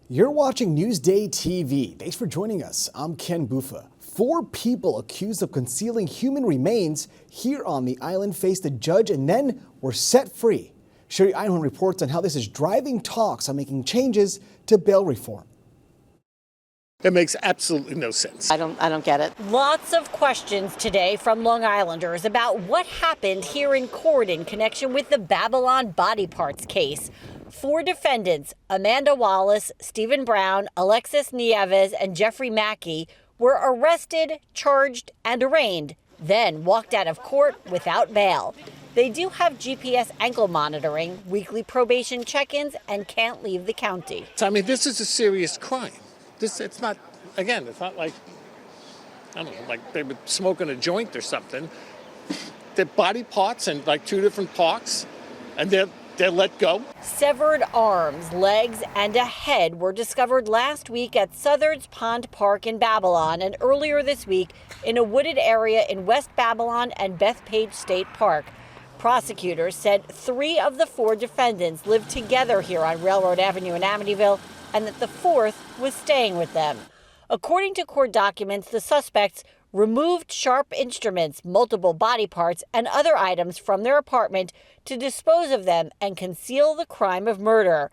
You're watching Newsday TV. Thanks for joining us. I'm Ken Bufa. 4 people accused of concealing human remains here on the island faced a judge and then were set free. Sherry Einhorn reports on how this is driving talks on making changes to bail reform. It makes absolutely no sense. I don't get it. Lots of questions today from Long Islanders about what happened here in court in connection with the Babylon body parts case. 4 defendants, Amanda Wallace, Stephen Brown, Alexis Nieves, and Jeffrey Mackey, were arrested, charged, and arraigned, then walked out of court without bail. They do have GPS ankle monitoring, weekly probation check-ins, and can't leave the county. I mean, this is a serious crime. It's not like, I don't know, like they were smoking a joint or something. They're body parts and like 2 different parts, and they're let go. Severed arms, legs, and a head were discovered last week at Southard's Pond Park in Babylon and earlier this week in a wooded area in West Babylon and Bethpage State Park. Prosecutors said 3 of the 4 defendants lived together here on Railroad Avenue in Amityville and that the 4th was staying with them. According to court documents, the suspects removed sharp instruments, multiple body parts, and other items from their apartment to dispose of them and conceal the crime of murder.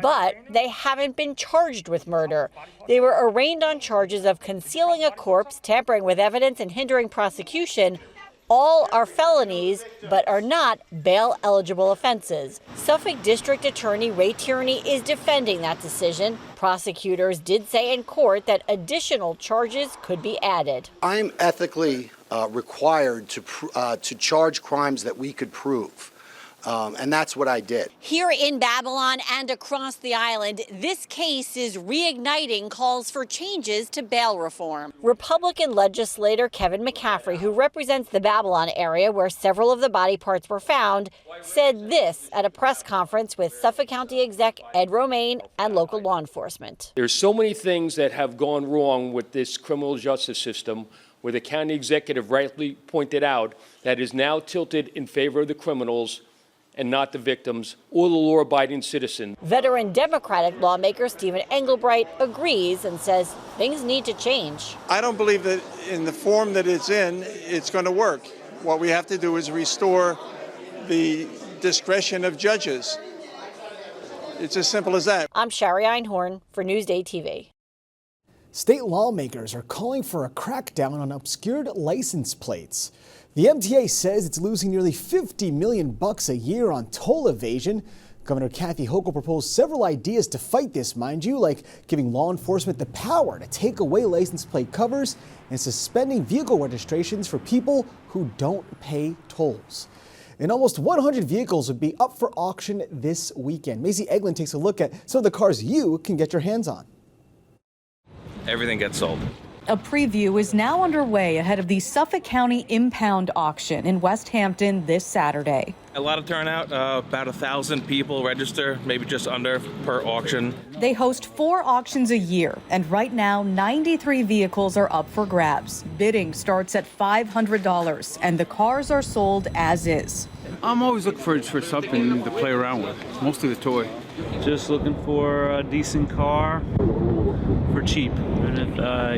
But they haven't been charged with murder. They were arraigned on charges of concealing a corpse, tampering with evidence, and hindering prosecution. All are felonies, but are not bail-eligible offenses. Suffolk District Attorney Ray Tierney is defending that decision. Prosecutors did say in court that additional charges could be added. I'm ethically required to charge crimes that we could prove. And that's what I did. Here in Babylon and across the island, this case is reigniting calls for changes to bail reform. Republican legislator Kevin McCaffrey, who represents the Babylon area where several of the body parts were found, said this at a press conference with Suffolk County Exec Ed Romaine and local law enforcement. There's so many things that have gone wrong with this criminal justice system, where the county executive rightly pointed out that is now tilted in favor of the criminals and not the victims or the law-abiding citizen. Veteran Democratic lawmaker Stephen Engelbright agrees and says things need to change. I don't believe that in the form that it's in, it's going to work. What we have to do is restore the discretion of judges. It's as simple as that. I'm Sherry Einhorn for Newsday TV. State lawmakers are calling for a crackdown on obscured license plates. The MTA says it's losing nearly $50 million a year on toll evasion. Governor Kathy Hochul proposed several ideas to fight this, mind you, like giving law enforcement the power to take away license plate covers and suspending vehicle registrations for people who don't pay tolls. And almost 100 vehicles would be up for auction this weekend. Macy Eglin takes a look at some of the cars you can get your hands on. Everything gets sold. A preview is now underway ahead of the Suffolk County Impound auction in West Hampton this Saturday. A lot of turnout, about 1,000 people register, maybe just under per auction. They host 4 auctions a year, and right now 93 vehicles are up for grabs. Bidding starts at $500, and the cars are sold as is. I'm always looking for something to play around with, mostly the toy. Just looking for a decent car for cheap. And if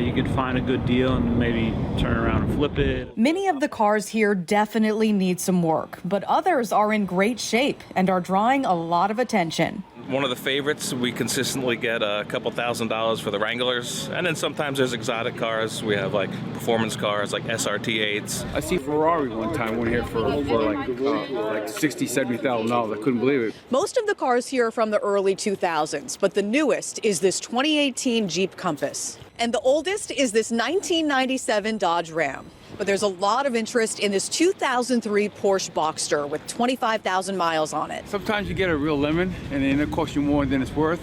you could find a good deal and maybe turn around and flip it. Many of the cars here definitely need some work, but others are in great shape and are drawing a lot of attention. One of the favorites, we consistently get a couple $1,000s for the Wranglers. And then sometimes there's exotic cars. We have like performance cars like SRT8s. I see Ferrari one time went here for like $60,000, $70,000. I couldn't believe it. Most of the cars here are from the early 2000s, but the newest is this 2018 Jeep Compass. And the oldest is this 1997 Dodge Ram. But there's a lot of interest in this 2003 Porsche Boxster with 25,000 miles on it. Sometimes you get a real lemon and then it costs you more than it's worth.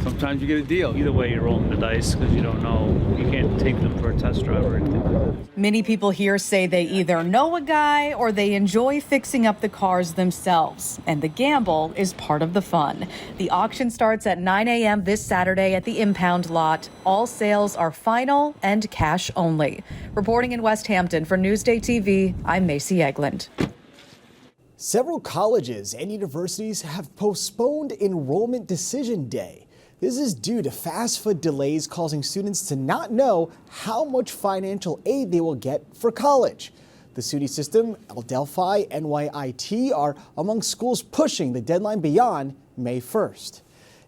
Sometimes you get a deal. Either way, you're rolling the dice because you don't know. You can't take them for a test drive or anything. Many people here say they either know a guy or they enjoy fixing up the cars themselves. And the gamble is part of the fun. The auction starts at 9 a.m. this Saturday at the Impound lot. All sales are final and cash only. Reporting in West Hampton for Newsday TV, I'm Macy Eglin. Several colleges and universities have postponed enrollment decision day. This is due to fast food delays causing students to not know how much financial aid they will get for college. The SUNY system, Adelphi, NYIT are among schools pushing the deadline beyond May 1st.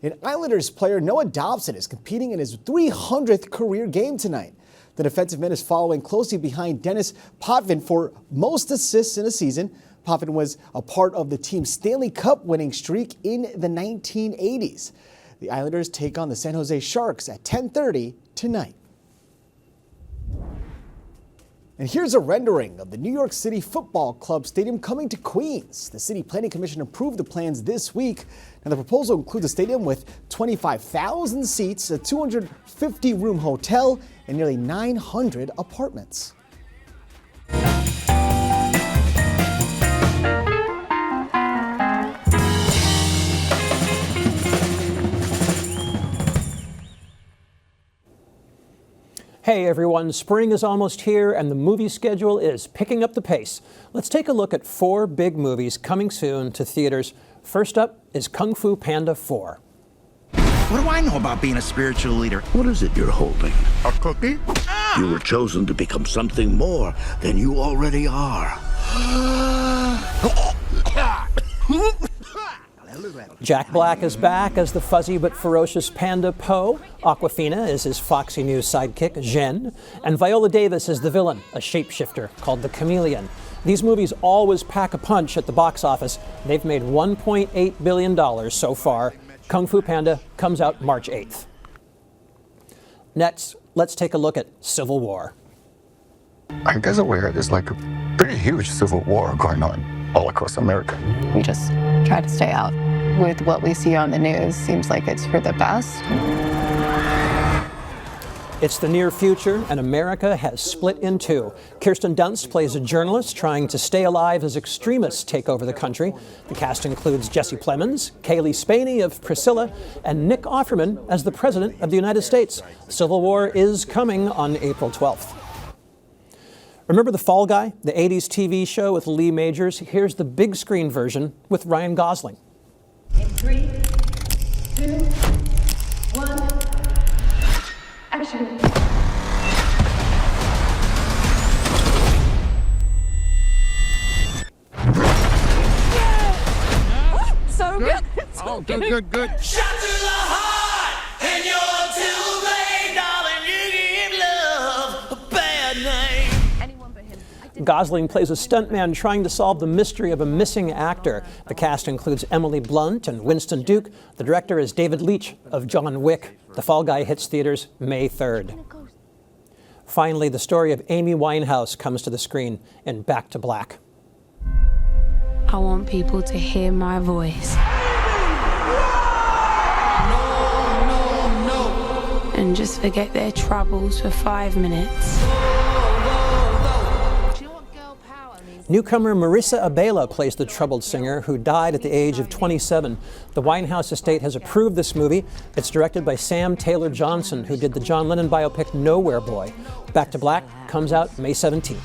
And Islanders player Noah Dobson is competing in his 300th career game tonight. The defensive man is following closely behind Dennis Potvin for most assists in a season. Potvin was a part of the team's Stanley Cup winning streak in the 1980s. The Islanders take on the San Jose Sharks at 10:30 tonight. And here's a rendering of the New York City Football Club Stadium coming to Queens. The City Planning Commission approved the plans this week. Now, the proposal includes a stadium with 25,000 seats, a 250-room hotel, and nearly 900 apartments. Hey everyone, spring is almost here and the movie schedule is picking up the pace. Let's take a look at 4 big movies coming soon to theaters. First up is Kung Fu Panda 4. What do I know about being a spiritual leader? What is it you're holding? A cookie? You were chosen to become something more than you already are. Jack Black is back as the fuzzy but ferocious panda Po. Awkwafina is his foxy new sidekick, Zhen. And Viola Davis is the villain, a shapeshifter called the Chameleon. These movies always pack a punch at the box office. They've made $1.8 billion so far. Kung Fu Panda comes out March 8th. Next, let's take a look at Civil War. Are you guys aware there's like a pretty huge civil war going on all across America? We just try to stay out. With what we see on the news, seems like it's for the best. It's the near future, and America has split in two. Kirsten Dunst plays a journalist trying to stay alive as extremists take over the country. The cast includes Jesse Plemons, Kaylee Spaney of Priscilla, and Nick Offerman as the President of the United States. Civil War is coming on April 12th. Remember The Fall Guy, the 80s TV show with Lee Majors? Here's the big screen version with Ryan Gosling. In 3, 2, 1, action. So good. Oh, good. Shot to the heart, and you're too late, darling. You give love a bad name. Gosling plays a stuntman trying to solve the mystery of a missing actor. The cast includes Emily Blunt and Winston Duke. The director is David Leitch of John Wick. The Fall Guy hits theaters May 3rd. Finally, the story of Amy Winehouse comes to the screen in Back to Black. I want people to hear my voice. And just forget their troubles for 5 minutes. Newcomer Marissa Abela plays the troubled singer who died at the age of 27. The Winehouse estate has approved this movie. It's directed by Sam Taylor Johnson, who did the John Lennon biopic Nowhere Boy. Back to Black comes out May 17th.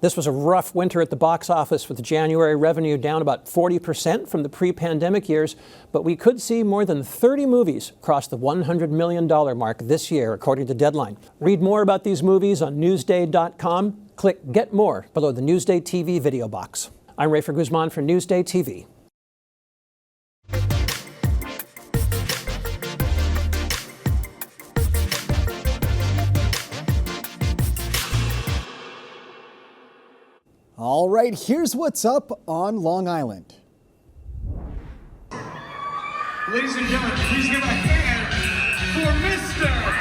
This was a rough winter at the box office, with January revenue down about 40% from the pre-pandemic years, but we could see more than 30 movies cross the $100 million mark this year, according to Deadline. Read more about these movies on Newsday.com. Click Get More below the Newsday TV video box. I'm Rafer Guzman for Newsday TV. All right, here's what's up on Long Island. Ladies and gentlemen, please give a hand for Mr.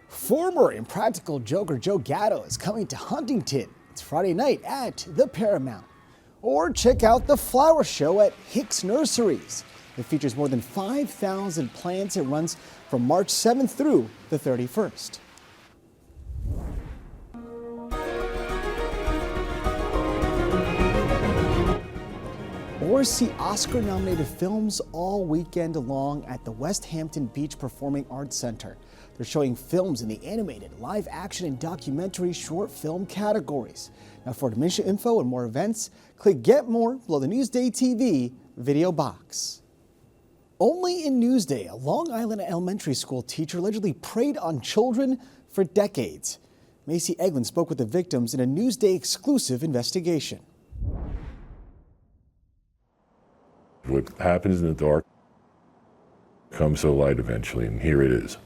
Former Impractical Joker Joe Gatto is coming to Huntington. It's Friday night at the Paramount. Or check out the Flower Show at Hicks Nurseries. It features more than 5,000 plants. It runs from March 7th through the 31st. Or see Oscar-nominated films all weekend long at the West Hampton Beach Performing Arts Center. They're showing films in the animated, live action, and documentary short film categories. Now, for admission info and more events, click Get More below the Newsday TV video box. Only in Newsday, a Long Island elementary school teacher allegedly preyed on children for decades. Macy Eglin spoke with the victims in a Newsday exclusive investigation. What happens in the dark comes to light eventually, and here it is.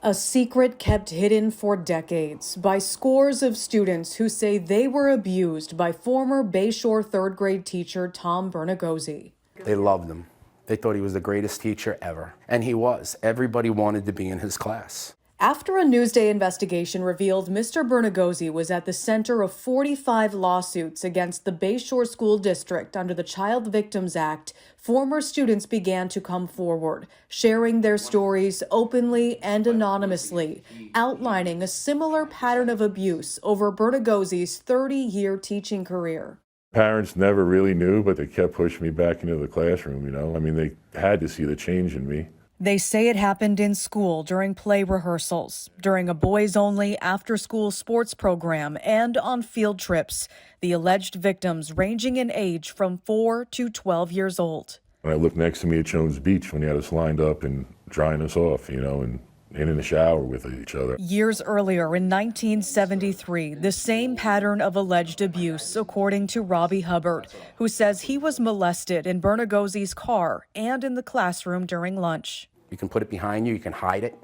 A secret kept hidden for decades by scores of students who say they were abused by former Bayshore third grade teacher Tom Bernagozzi. They loved him. They thought he was the greatest teacher ever. And he was. Everybody wanted to be in his class. After a Newsday investigation revealed Mr. Bernagozzi was at the center of 45 lawsuits against the Bayshore School District under the Child Victims Act, former students began to come forward, sharing their stories openly and anonymously, outlining a similar pattern of abuse over Bernagozzi's 30-year teaching career. Parents never really knew, but they kept pushing me back into the classroom, you know. I mean, they had to see the change in me. They say it happened in school during play rehearsals, during a boys-only after-school sports program, and on field trips. The alleged victims ranging in age from 4 to 12 years old. And I looked next to me at Jones Beach when he had us lined up and drying us off, you know, and in the shower with each other. Years earlier, in 1973, the same pattern of alleged abuse, according to Robbie Hubbard, who says he was molested in Bernagozzi's car and in the classroom during lunch. You can put it behind you, you can hide it,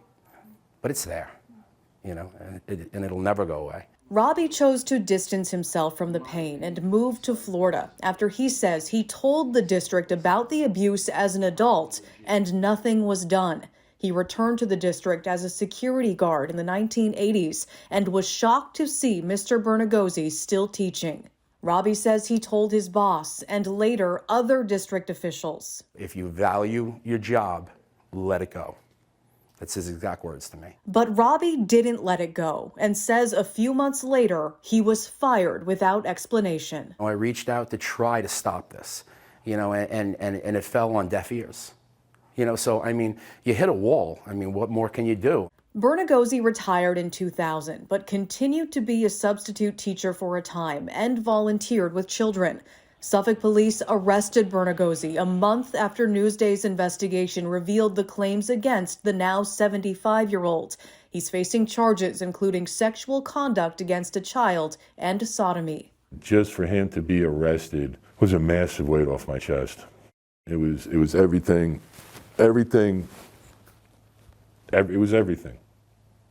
but it's there, you know, and it'll never go away. Robbie chose to distance himself from the pain and moved to Florida after he says he told the district about the abuse as an adult and nothing was done. He returned to the district as a security guard in the 1980s and was shocked to see Mr. Bernagozzi still teaching. Robbie says he told his boss and later other district officials. If you value your job, let it go. That's his exact words to me. But Robbie didn't let it go and says a few months later he was fired without explanation. I reached out to try to stop this, you know, and it fell on deaf ears. You know, so, I mean, you hit a wall. I mean, what more can you do? Bernagozzi retired in 2000, but continued to be a substitute teacher for a time and volunteered with children. Suffolk police arrested Bernagozzi a month after Newsday's investigation revealed the claims against the now 75-year-old. He's facing charges including sexual conduct against a child and sodomy. Just for him to be arrested was a massive weight off my chest. It was everything. It was everything.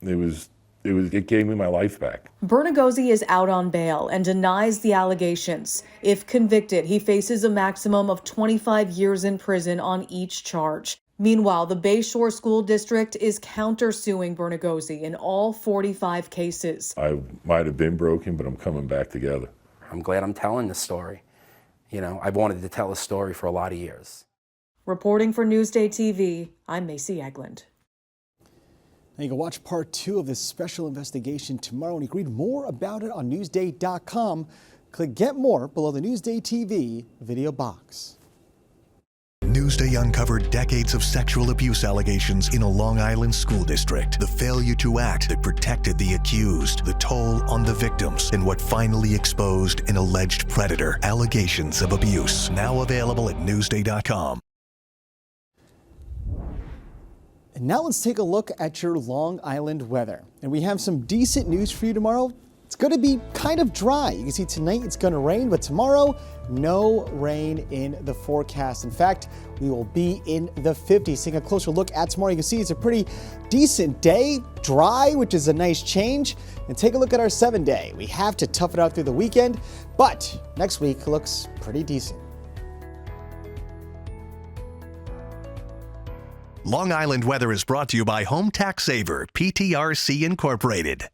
It gave me my life back. Bernagozzi is out on bail and denies the allegations. If convicted, he faces a maximum of 25 years in prison on each charge. Meanwhile, the Bayshore School District is countersuing Bernagozzi in all 45 cases. I might have been broken, but I'm coming back together. I'm glad I'm telling this story. You know, I've wanted to tell a story for a lot of years. Reporting for NewsdayTV, I'm Macy Eglin. Now you can watch part 2 of this special investigation tomorrow, and you can read more about it on Newsday.com. Click Get More below the NewsdayTV video box. Newsday uncovered decades of sexual abuse allegations in a Long Island school district. The failure to act that protected the accused, the toll on the victims, and what finally exposed an alleged predator. Allegations of abuse. Now available at Newsday.com. And now let's take a look at your Long Island weather. And we have some decent news for you tomorrow. It's going to be kind of dry. You can see tonight it's going to rain, but tomorrow, no rain in the forecast. In fact, we will be in the 50s. Taking a closer look at tomorrow, you can see it's a pretty decent day, dry, which is a nice change. And take a look at our 7-day. We have to tough it out through the weekend, but next week looks pretty decent. Long Island weather is brought to you by Home Tax Saver, PTRC Incorporated.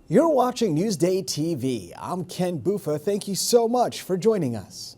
You're watching Newsday TV. I'm Ken Bufa. Thank you so much for joining us.